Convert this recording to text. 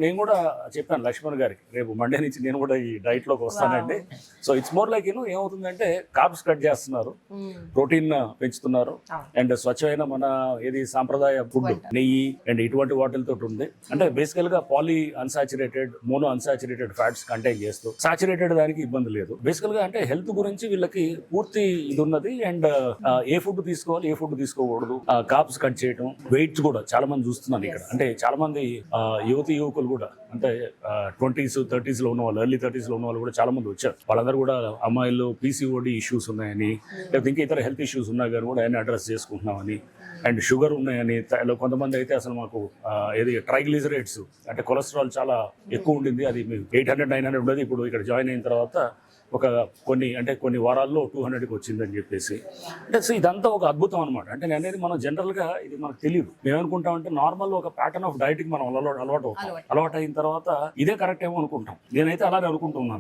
నేను కూడా చెప్పాను లక్ష్మణ్ గారికి రేపు మండే నుంచి నేను కూడా ఈ డైట్ లోకి వస్తానండి. సో ఇట్స్ మోర్ లైక్ ఏమవుతుందంటే కార్బ్స్ కట్ చేస్తున్నారు, ప్రోటీన్ పెంచుతున్నారు, అండ్ స్వచ్ఛమైన మన ఏది సాంప్రదాయ ఫుడ్ నెయ్యి అండ్ ఇటువంటి వాటితో ఉంది. అంటే బేసికల్ గా poly unsaturated, mono unsaturated fats contain చేస్తూ, సాచురేటెడ్ దానికి ఇబ్బంది లేదు. బేసికల్ గా అంటే హెల్త్ గురించి వీళ్ళకి పూర్తి ఇది ఉన్నది. అండ్ ఏ ఫుడ్ తీసుకోవాలి, ఏ ఫుడ్ తీసుకోకూడదు, కార్బ్స్ కట్ చేయడం, వెయిట్స్ కూడా చాలా మంది చూస్తున్నాను ఇక్కడ. అంటే చాలా మంది యువకులు కూడా అంటే 20s 30s లో ఉన్న వాళ్ళు, ఎర్లీ 30s లో ఉన్న వాళ్ళు కూడా చాలా మంది వచ్చారు. వాళ్ళందరూ కూడా అమ్మాయిలు PCOD ఇష్యూస్ ఉన్నాయని, లేకపోతే ఇంకా ఇతర హెల్త్ ఇష్యూస్ ఉన్నా కానీ కూడా ఆయన అడ్రస్ చేసుకుంటున్నామని, అండ్ షుగర్ ఉన్నాయని. కొంతమంది అయితే అసలు మాకు ఏది ట్రైగ్లిజరైడ్స్ అంటే కొలెస్ట్రాల్ చాలా ఎక్కువ ఉండింది, అది 800 900 ఉండేది, ఇప్పుడు ఇక్కడ జాయిన్ అయిన తర్వాత ఒక కొన్ని వారాల్లో 200కి వచ్చిందని చెప్పేసి. అంటే సో ఇదంతా ఒక అద్భుతం అనమాట. అంటే నేను అనేది మనం జనరల్గా ఇది మనకు తెలియదు. మేము అనుకుంటామంటే నార్మల్ ఒక ప్యాటర్న్ ఆఫ్ డైట్కి మనం అలవాటు అయిన తర్వాత ఇదే కరెక్ట్ ఏమో అనుకుంటాం. నేనైతే అలానే అనుకుంటున్నాను.